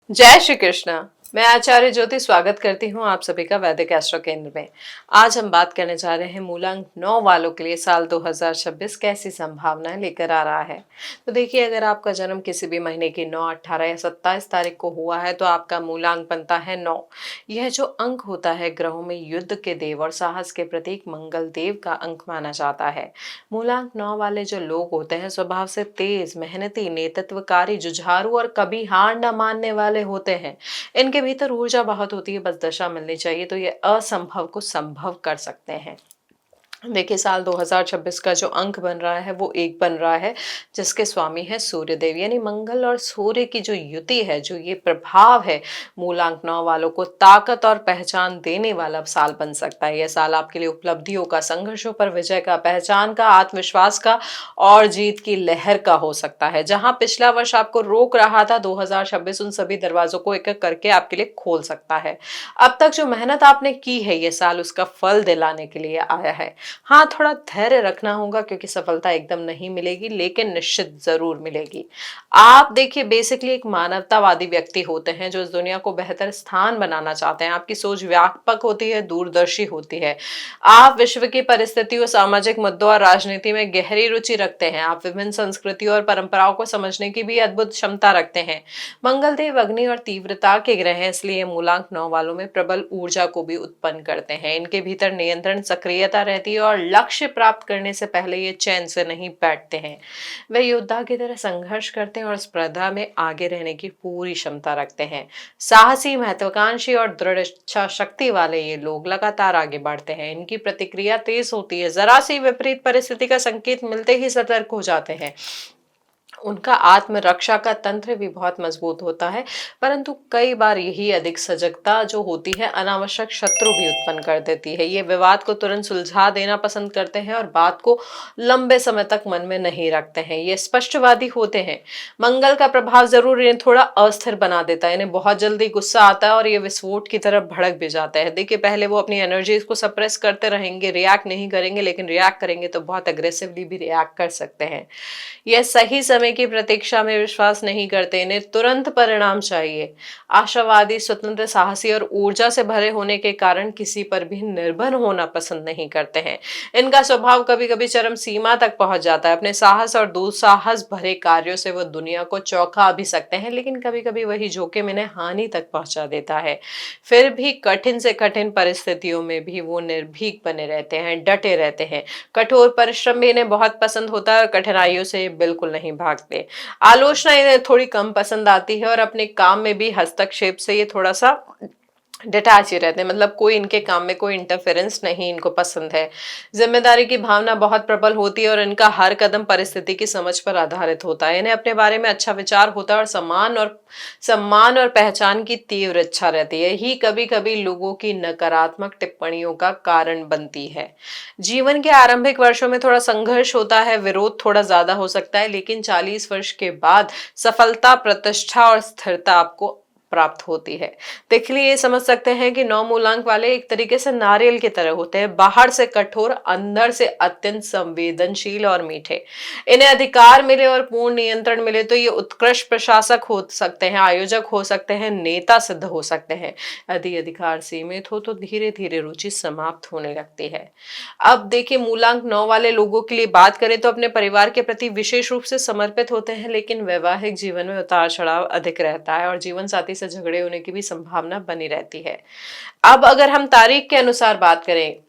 जय श्री कृष्णा। मैं आचार्य ज्योति स्वागत करती हूँ आप सभी का वैदिक एस्ट्रो केंद्र में। आज हम बात करने जा रहे हैं मूलांक 9 वालों के लिए साल 2026 कैसी संभावनाएं लेकर आ रहा है। तो देखिए, अगर आपका जन्म किसी भी महीने की 9, 18 या 27 तारीख को हुआ है तो आपका मूलांक बनता है 9। यह जो अंक होता है ग्रहों में युद्ध के देव और साहस के प्रतीक मंगल देव का अंक माना जाता है। मूलांक 9 वाले जो लोग होते हैं स्वभाव से तेज, मेहनती, नेतृत्वकारी, जुझारू और कभी हार न मानने वाले होते हैं। इनके भीतर ऊर्जा बहुत होती है, बस दशा मिलनी चाहिए तो ये असंभव को संभव कर सकते हैं। देखिए, साल 2026 का जो अंक बन रहा है वो एक बन रहा है जिसके स्वामी है सूर्य देव, यानी मंगल और सूर्य की जो युति है, जो ये प्रभाव है, मूलांक 9 वालों को ताकत और पहचान देने वाला साल बन सकता है। यह साल आपके लिए उपलब्धियों का, संघर्षों पर विजय का, पहचान का, आत्मविश्वास का और जीत की लहर का हो सकता है। जहां पिछला वर्ष आपको रोक रहा था, 2026 उन सभी दरवाजों को एक एक करके आपके लिए खोल सकता है। अब तक जो मेहनत आपने की है, ये साल उसका फल दिलाने के लिए आया है। हाँ, थोड़ा धैर्य रखना होगा क्योंकि सफलता एकदम नहीं मिलेगी, लेकिन निश्चित जरूर मिलेगी। आप देखिए, बेसिकली एक मानवतावादी व्यक्ति होते हैं जो इस दुनिया को बेहतर स्थान बनाना चाहते हैं। आपकी सोच व्यापक होती है, दूरदर्शी होती है। आप विश्व की परिस्थितियों, सामाजिक मुद्दों और राजनीति में गहरी रुचि रखते हैं। आप विभिन्न संस्कृतियों और परंपराओं को समझने की भी अद्भुत क्षमता रखते हैं। मंगल देव अग्नि और तीव्रता के ग्रह हैं, इसलिए मूलांक 9 वालों में प्रबल ऊर्जा को भी उत्पन्न करते हैं। इनके भीतर नियंत्रण, सक्रियता रहती है और लक्ष्य प्राप्त करने से पहले ये चैन से नहीं बैठते हैं। वे योद्धा की तरह संघर्ष करते हैं और स्पर्धा में आगे रहने की पूरी क्षमता रखते हैं। साहसी, महत्वाकांक्षी और दृढ़ इच्छा शक्ति वाले ये लोग लगातार आगे बढ़ते हैं। इनकी प्रतिक्रिया तेज होती है, जरा सी विपरीत परिस्थिति का संकेत मिलते ही सतर्क हो जाते हैं। उनका आत्मरक्षा का तंत्र भी बहुत मजबूत होता है, परंतु कई बार यही अधिक सजगता जो होती है अनावश्यक शत्रु भी उत्पन्न कर देती है। ये विवाद को तुरंत सुलझा देना पसंद करते हैं और बात को लंबे समय तक मन में नहीं रखते हैं। ये स्पष्टवादी होते हैं। मंगल का प्रभाव जरूर इन्हें थोड़ा अस्थिर बना देता है। इन्हें बहुत जल्दी गुस्सा आता है और ये विस्फोट की तरफ भड़क भी जाता है। देखिए, पहले वो अपनी एनर्जी को सप्रेस करते रहेंगे, रिएक्ट नहीं करेंगे, लेकिन रिएक्ट करेंगे तो बहुत अग्रेसिवली भी रिएक्ट कर सकते हैं। यह सही समय की प्रतीक्षा में विश्वास नहीं करते, इन्हें तुरंत परिणाम चाहिए। आशावादी, स्वतंत्र, साहसी और ऊर्जा से भरे होने के कारण किसी पर भी निर्भर होना पसंद नहीं करते हैं। इनका स्वभाव कभी कभी चरम सीमा तक पहुंच जाता है। अपने साहस और दुस्साहस भरे कार्यों से वो दुनिया को चौंका भी सकते हैं, लेकिन कभी कभी वही जोखिम इन्हें हानि तक पहुंचा देता है। फिर भी कठिन से कठिन परिस्थितियों में भी वो निर्भीक बने रहते हैं, डटे रहते हैं। कठोर परिश्रम भी इन्हें बहुत पसंद होता है और कठिनाइयों से ये बिल्कुल नहीं भागते। आलोचना इन्हें थोड़ी कम पसंद आती है और अपने काम में भी हस्तक्षेप से ये थोड़ा सा डिटैच ही रहते हैं, मतलब कोई इनके काम में कोई इंटरफेरेंस नहीं इनको पसंद है। जिम्मेदारी की भावना बहुत प्रबल होती है और इनका हर कदम परिस्थिति की समझ पर आधारित होता है। इन्हें अपने बारे में अच्छा विचार होता है और सम्मान और पहचान की तीव्र इच्छा रहती है। यही कभी कभी लोगों की नकारात्मक टिप्पणियों का कारण बनती है। जीवन के आरंभिक वर्षों में थोड़ा संघर्ष होता है, विरोध थोड़ा ज्यादा हो सकता है, लेकिन 40 वर्ष के बाद सफलता, प्रतिष्ठा और स्थिरता आपको प्राप्त होती है। देखिए, ये समझ सकते हैं कि 9 मूलांक वाले एक तरीके से नारियल की तरह होते हैं, बाहर से कठोर, अंदर से अत्यंत संवेदनशील और मीठे। इन्हें अधिकार मिले और पूर्ण नियंत्रण मिले तो ये उत्कृष्ट प्रशासक हो सकते हैं, आयोजक हो सकते हैं, नेता सिद्ध हो सकते हैं। यदि अधिकार सीमित हो तो धीरे धीरे रुचि समाप्त होने लगती है। अब देखिए, मूलांक 9 वाले लोगों के लिए बात करें तो अपने परिवार के प्रति विशेष रूप से समर्पित होते हैं, लेकिन वैवाहिक जीवन में उतार चढ़ाव अधिक रहता है और जीवन साथी से झगड़े होने की भी संभावना बनी रहती है। अब अगर हम तारीख के अनुसार बात करें,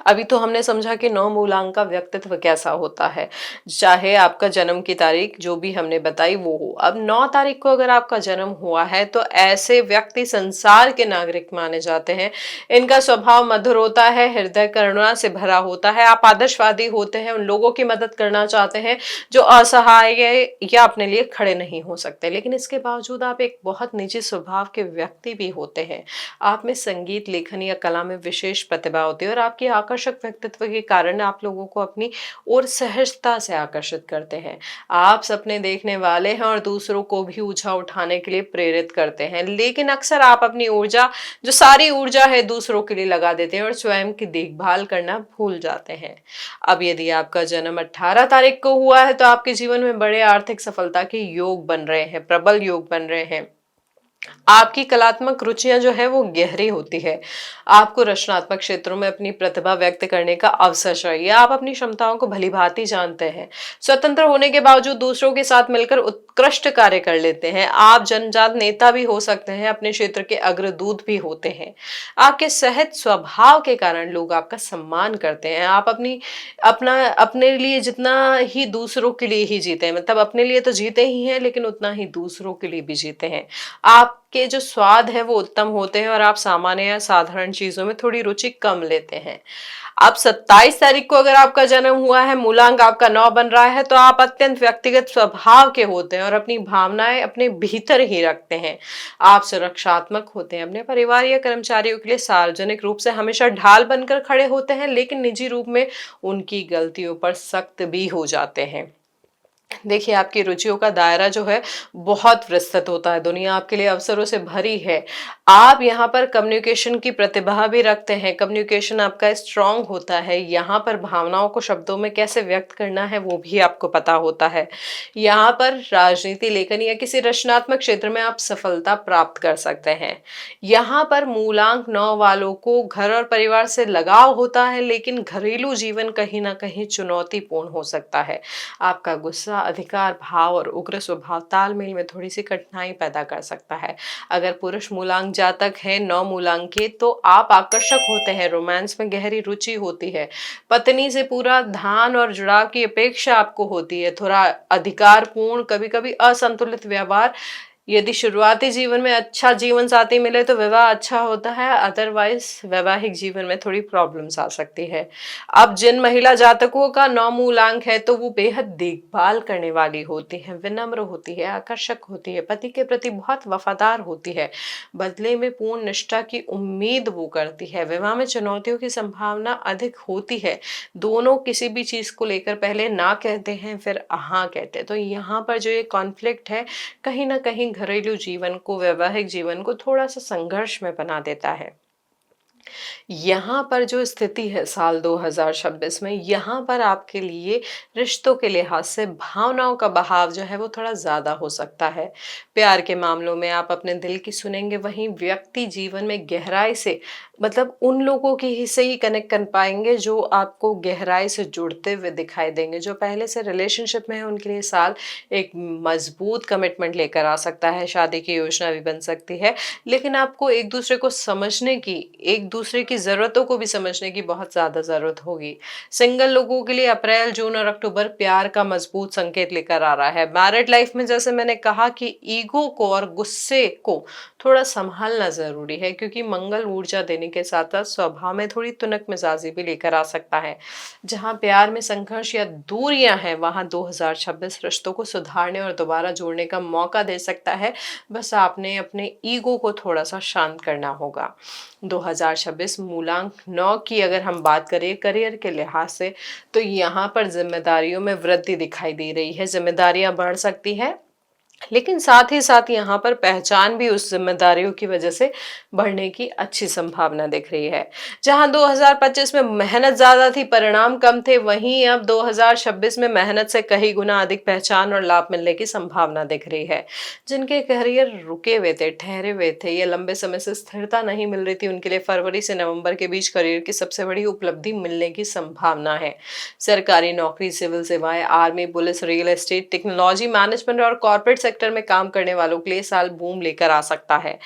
अभी तो हमने समझा कि 9 मूलांक का व्यक्तित्व कैसा होता है, चाहे आपका जन्म की तारीख जो भी हमने बताई वो हो। अब 9 तारीख को अगर आपका जन्म हुआ है तो ऐसे व्यक्ति संसार के नागरिक माने जाते हैं। इनका स्वभाव मधुर होता है, हृदय करुणा से भरा होता है। आप आदर्शवादी होते हैं, उन लोगों की मदद करना चाहते हैं जो असहाय या अपने लिए खड़े नहीं हो सकते, लेकिन इसके बावजूद आप एक बहुत निजी स्वभाव के व्यक्ति भी होते हैं। आप में संगीत, लेखन या कला में विशेष प्रतिभा होती है और आपकी आकर्षक व्यक्तित्व के कारण आप लोगों को अपनी ओर सहजता से आकर्षित करते हैं। आप सपने देखने वाले हैं और दूसरों को भी ऊंचा उठाने के लिए प्रेरित करते हैं, लेकिन अक्सर आप अपनी ऊर्जा, जो सारी ऊर्जा है, दूसरों के लिए लगा देते हैं और स्वयं की देखभाल करना भूल जाते हैं। अब यदि आपका जन्म 18 तारीख को हुआ है तो आपके जीवन में बड़े आर्थिक सफलता के योग बन रहे हैं, प्रबल योग बन रहे हैं। आपकी कलात्मक रुचियां जो है वो गहरी होती है। आपको रचनात्मक क्षेत्रों में अपनी प्रतिभा व्यक्त करने का अवसर चाहिए। आप अपनी क्षमताओं को भलीभांति जानते हैं। स्वतंत्र होने के बावजूद दूसरों के साथ मिलकर उत्कृष्ट कार्य कर लेते हैं। आप जनजात नेता भी हो सकते हैं, अपने क्षेत्र के अग्रदूत भी होते हैं। आपके सहज स्वभाव के कारण लोग आपका सम्मान करते हैं। आप अपने लिए जितना ही दूसरों के लिए ही जीते हैं, मतलब अपने लिए तो जीते ही हैं लेकिन उतना ही दूसरों के लिए भी जीते हैं। आपके जो स्वाद है वो उत्तम होते हैं और आप सामान्य या साधारण चीजों में थोड़ी रुचि कम लेते हैं। अब 27 तारीख को अगर आपका जन्म हुआ है, मूलांक आपका 9 बन रहा है, तो आप अत्यंत व्यक्तिगत स्वभाव के होते हैं और अपनी भावनाएं अपने भीतर ही रखते हैं। आप सुरक्षात्मक होते हैं, अपने परिवार या कर्मचारियों के लिए सार्वजनिक रूप से हमेशा ढाल बनकर खड़े होते हैं, लेकिन निजी रूप में उनकी गलतियों पर सख्त भी हो जाते हैं। देखिए, आपकी रुचियों का दायरा जो है बहुत विस्तृत होता है, दुनिया आपके लिए अवसरों से भरी है। आप यहाँ पर कम्युनिकेशन की प्रतिभा भी रखते हैं, कम्युनिकेशन आपका स्ट्रांग होता है। यहाँ पर भावनाओं को शब्दों में कैसे व्यक्त करना है वो भी आपको पता होता है। यहाँ पर राजनीति, लेखन या किसी रचनात्मक क्षेत्र में आप सफलता प्राप्त कर सकते हैं। यहाँ पर मूलांक 9 वालों को घर और परिवार से लगाव होता है, लेकिन घरेलू जीवन कहीं ना कहीं चुनौतीपूर्ण हो सकता है। आपका गुस्सा, अधिकार भाव और उग्र स्वभाव तालमेल में थोड़ी सी कठिनाई पैदा कर सकता है। अगर पुरुष मूलांक जातक है 9 मूलांक के, तो आप आकर्षक होते हैं, रोमांस में गहरी रुचि होती है, पत्नी से पूरा ध्यान और जुड़ाव की अपेक्षा आपको होती है, थोड़ा अधिकारपूर्ण, कभी कभी असंतुलित व्यवहार। यदि शुरुआती जीवन में अच्छा जीवन साथी मिले तो विवाह अच्छा होता है, अदरवाइज वैवाहिक जीवन में थोड़ी प्रॉब्लम्स आ सकती है। अब जिन महिला जातकों का 9 मूलांक है तो वो बेहद देखभाल करने वाली होती है, विनम्र होती है, आकर्षक होती है, पति के प्रति बहुत वफादार होती है, बदले में पूर्ण निष्ठा की उम्मीद वो करती है। विवाह में चुनौतियों की संभावना अधिक होती है। दोनों किसी भी चीज को लेकर पहले ना कहते हैं फिर हाँ कहते हैं, तो यहाँ पर जो ये कॉन्फ्लिक्ट है कहीं ना कहीं घरेलू जीवन को, वैवाहिक जीवन को थोड़ा सा संघर्ष में बना देता है। यहाँ पर जो स्थिति है साल 2026 में, यहाँ पर आपके लिए रिश्तों के लिहाज से भावनाओं का बहाव जो है वो थोड़ा ज्यादा हो सकता है। प्यार के मामलों में आप अपने दिल की सुनेंगे, वहीं व्यक्ति जीवन में गहराई से, मतलब उन लोगों की ही से ही कनेक्ट कर पाएंगे जो आपको गहराई से जुड़ते हुए दिखाई देंगे। जो पहले से रिलेशनशिप में है उनके लिए साल एक मजबूत कमिटमेंट लेकर आ सकता है, शादी की योजना भी बन सकती है। लेकिन आपको एक दूसरे को समझने की, एक दूसरे की ज़रूरतों को भी समझने की बहुत ज़्यादा ज़रूरत होगी। सिंगल लोगों के लिए अप्रैल, जून और अक्टूबर प्यार का मजबूत संकेत लेकर आ रहा है। मैरिड लाइफ में जैसे मैंने कहा कि ईगो को और गुस्से को थोड़ा संभालना ज़रूरी है, क्योंकि मंगल ऊर्जा देने के साथ-साथ स्वभाव में थोड़ी तुनक मिजाजी भी लेकर आ सकता है। जहाँ प्यार में संघर्ष या दूरियां हैं, वहाँ 2026 रिश्तों को सुधारने और दोबारा जोड़ने का मौका दे सकता है। बस आपने अपने ईगो को थोड़ा सा शांत करना होगा। 2026 मूलांक 9 की अगर हम बात करें करियर के लिहाज से, तो यहाँ पर जिम्मेदारियों में वृद्धि दिखाई दे रही है, जिम्मेदारियां बढ़ सकती है, लेकिन साथ ही साथ यहाँ पर पहचान भी उस जिम्मेदारियों की वजह से बढ़ने की अच्छी संभावना दिख रही है। जहां 2025 में मेहनत ज्यादा थी, परिणाम कम थे, वहीं अब 2026 में मेहनत से कई गुना अधिक पहचान और लाभ मिलने की संभावना दिख रही है। जिनके करियर रुके हुए थे, ठहरे हुए थे, या लंबे समय से स्थिरता नहीं मिल रही थी, उनके लिए फरवरी से नवंबर के बीच करियर की सबसे बड़ी उपलब्धि मिलने की संभावना है। सरकारी नौकरी, सिविल सेवाएं, army, police, real estate, technology, management और कॉर्पोरेट सेक्टर में काम करने वालों के लिए साल बूम लेकर आ सकता है।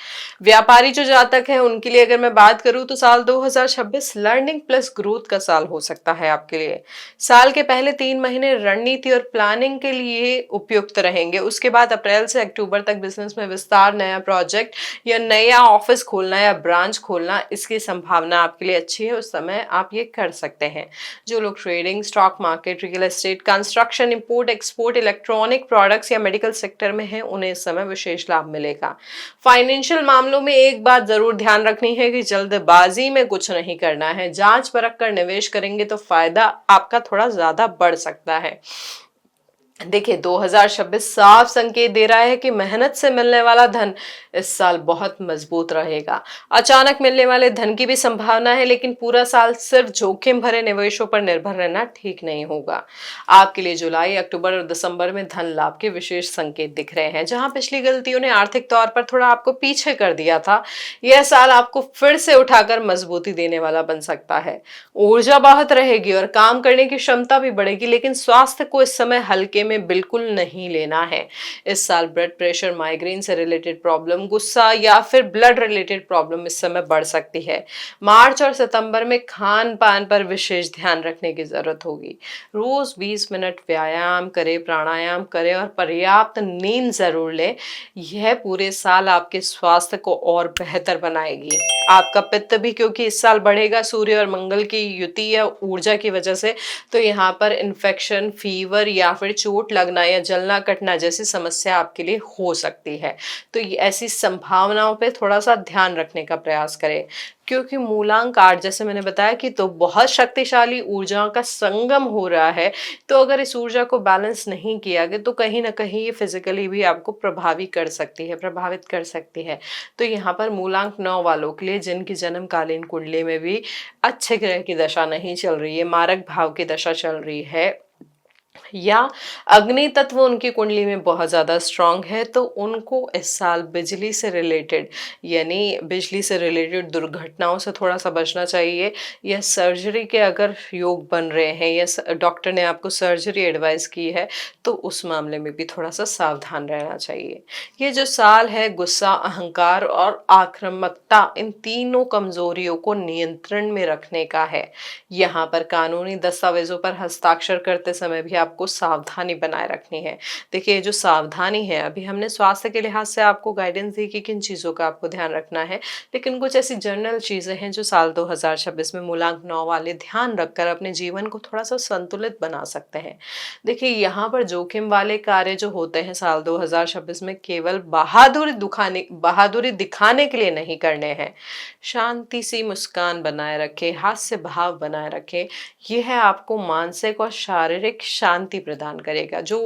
व्यापारी जो जातक हैं उनके लिए अगर मैं बात करूं तो साल 2026 लर्निंग प्लस ग्रोथ का साल हो सकता है आपके लिए। साल के पहले 3 महीने रणनीति और प्लानिंग के लिए उपयुक्त रहेंगे। उसके बाद अप्रैल से अक्टूबर तक बिजनेस में विस्तार, नया प्रोजेक्ट या नया ऑफिस खोलना या ब्रांच खोलना, इसकी संभावना आपके लिए अच्छी है। उस समय आप ये कर सकते हैं। जो लोग trading, stock market, real estate, construction, import export, electronic products या मेडिकल सेक्टर में हैं, उन्हें इस समय विशेष लाभ मिलेगा। फाइनेंशियल मामलों में एक बात जरूर ध्यान रखनी है कि जल्दबाजी में कुछ नहीं करना है। जांच परख कर निवेश करेंगे तो फायदा आपका थोड़ा ज्यादा बढ़ सकता है। देखिए 2026 साफ संकेत दे रहा है कि मेहनत से मिलने वाला धन इस साल बहुत मजबूत रहेगा। अचानक मिलने वाले धन की भी संभावना है, लेकिन पूरा साल सिर्फ जोखिम भरे निवेशों पर निर्भर रहना ठीक नहीं होगा। आपके लिए जुलाई, अक्टूबर और दिसंबर में धन लाभ के विशेष संकेत दिख रहे हैं। जहां पिछली गलतियों ने आर्थिक तौर पर थोड़ा आपको पीछे कर दिया था, यह साल आपको फिर से उठाकर मजबूती देने वाला बन सकता है। ऊर्जा बहुत रहेगी और काम करने की क्षमता भी बढ़ेगी, लेकिन स्वास्थ्य को इस समय हल्के में बिल्कुल नहीं लेना है। इस साल ब्लड प्रेशर, माइग्रेन से रिलेटेड प्रॉब्लम, गुस्सा या फिर ब्लड रिलेटेड प्रॉब्लम इस समय बढ़ सकती है। मार्च और सितंबर में खान पान पर विशेष ध्यान रखने की जरूरत होगी। रोज 20 मिनट व्यायाम करें, प्राणायाम करें और पर्याप्त नींद जरूर लें। यह पूरे साल आपके स्वास्थ्य को और बेहतर बनाएगी। आपका पित्त भी क्योंकि इस साल बढ़ेगा सूर्य और मंगल की युति या ऊर्जा की वजह से, तो यहाँ पर इन्फेक्शन, फीवर या फिर चोट लगना या जलना कटना जैसी समस्या आपके लिए हो सकती है। तो ऐसी संभावनाओं पे थोड़ा सा ध्यान रखने का प्रयास करें, क्योंकि मूलांक 8 जैसे मैंने बताया कि तो बहुत शक्तिशाली ऊर्जाओं का संगम हो रहा है। तो अगर इस ऊर्जा को बैलेंस नहीं किया गया तो कहीं ना कहीं ये फिजिकली भी आपको प्रभावित कर सकती है। तो यहाँ पर मूलांक 9 वालों के लिए जिनकी जन्मकालीन कुंडली में भी अच्छे ग्रह की दशा नहीं चल रही है, मारक भाव की दशा चल रही है, या अग्नि तत्व उनकी कुंडली में बहुत ज्यादा स्ट्रांग है, तो उनको इस साल बिजली से रिलेटेड यानी बिजली से रिलेटेड दुर्घटनाओं से थोड़ा सा बचना चाहिए। या सर्जरी के अगर योग बन रहे हैं या डॉक्टर ने आपको सर्जरी एडवाइस की है, तो उस मामले में भी थोड़ा सा सावधान रहना चाहिए। ये जो साल है गुस्सा, अहंकार और आक्रामकता, इन तीनों कमजोरियों को नियंत्रण में रखने का है। यहाँ पर कानूनी दस्तावेजों पर हस्ताक्षर करते समय भी आपको सावधानी बनाए रखनी है। देखिए ये जो सावधानी है, अभी हमने स्वास्थ्य के लिहाज से आपको गाइडेंस दी कि किन चीजों का आपको ध्यान रखना है, लेकिन कुछ ऐसी जनरल चीजें हैं जो साल 2026 में मूलांक 9 वाले ध्यान रखकर अपने जीवन को थोड़ा सा संतुलित बना सकते हैं। देखिए यहाँ पर जोखिम वाले कार्य जो होते हैं साल 2026 में, केवल बहादुरी दिखाने के लिए नहीं करने हैं। शांति सी मुस्कान बनाए रखे, हास्य भाव बनाए रखे, यह आपको मानसिक और शारीरिक शांति प्रदान करेगा। जो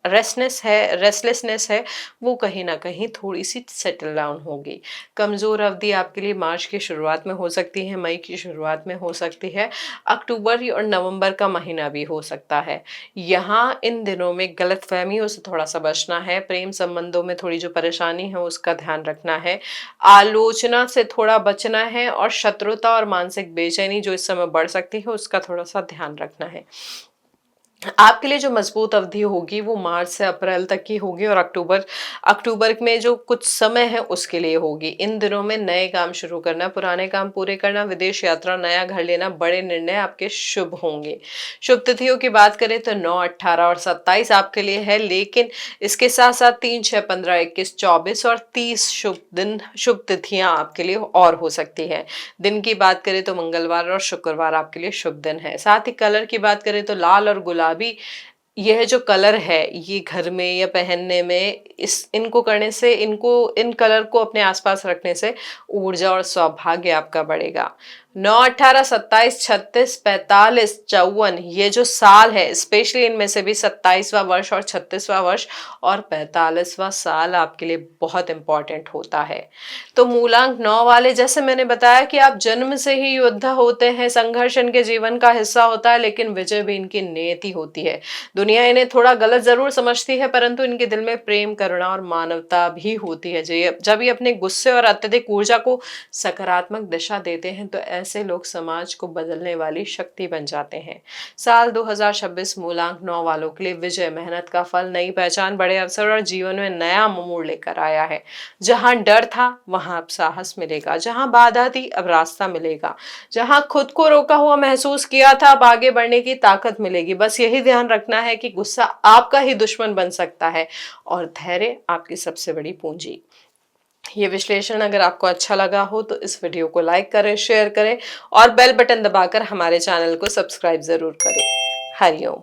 रेस्टलेसनेस है, वो कहीं ना कहीं थोड़ी सी सेटल डाउन होगी। कमजोर अवधि आपके लिए मार्च की शुरुआत में हो सकती है, मई की शुरुआत में हो सकती है, अक्टूबर और नवंबर का महीना भी हो सकता है। यहाँ इन दिनों में गलतफहमियों से थोड़ा सा बचना है, प्रेम संबंधों में थोड़ी जो परेशानी है उसका ध्यान रखना है, आलोचना से थोड़ा बचना है, और शत्रुता और मानसिक बेचैनी जो इस समय बढ़ सकती है उसका थोड़ा सा ध्यान रखना है। आपके लिए जो मजबूत अवधि होगी वो मार्च से अप्रैल तक की होगी, और अक्टूबर में जो कुछ समय है उसके लिए होगी। इन दिनों में नए काम शुरू करना, पुराने काम पूरे करना, विदेश यात्रा, नया घर लेना, बड़े निर्णय आपके शुभ होंगे। शुभ तिथियों की बात करें तो 9, 18 और 27 आपके लिए है, लेकिन इसके साथ साथ 3, 6, 15, 21, 24 और 30 शुभ तिथियां आपके लिए और हो सकती है। दिन की बात करें तो मंगलवार और शुक्रवार आपके लिए शुभ दिन है। साथ ही कलर की बात करें तो लाल और गुलाबी, यह जो कलर है ये घर में या पहनने में इनको करने से, इन कलर को अपने आसपास रखने से ऊर्जा और सौभाग्य आपका बढ़ेगा। 9, 18, 27, 36, 45, 54 ये जो साल है, स्पेशली इनमें से भी 27वां वर्ष और 36वां वर्ष और 45वां साल आपके लिए बहुत इंपॉर्टेंट होता है। तो मूलांक 9 वाले, जैसे मैंने बताया कि आप जन्म से ही योद्धा होते हैं, संघर्ष इनके जीवन का हिस्सा होता है, लेकिन विजय भी इनकी नियति होती है। दुनिया इन्हें थोड़ा गलत जरूर समझती है, परंतु इनके दिल में प्रेम, करुणा और मानवता भी होती है। जब ये अपने गुस्से और अत्यधिक ऊर्जा को सकारात्मक दिशा देते हैं, तो ऐसे लोग समाज को बदलने वाली शक्ति बन जाते हैं। साल 2026 मूलांक 9 वालों के लिए विजय, मेहनत का फल, नई पहचान, बड़े अवसर और जीवन में नया मोड़ लेकर आया है। जहां डर था वहां अब साहस मिलेगा, जहां बाधा थी अब रास्ता मिलेगा, जहां खुद को रोका हुआ महसूस किया था अब आगे बढ़ने की ताकत मिलेगी। बस यही ध्यान रखना है कि गुस्सा आपका ही दुश्मन बन सकता है और धैर्य आपकी सबसे बड़ी पूंजी। ये विश्लेषण अगर आपको अच्छा लगा हो तो इस वीडियो को लाइक करें, शेयर करें और बेल बटन दबाकर हमारे चैनल को सब्सक्राइब जरूर करें। हरिओम।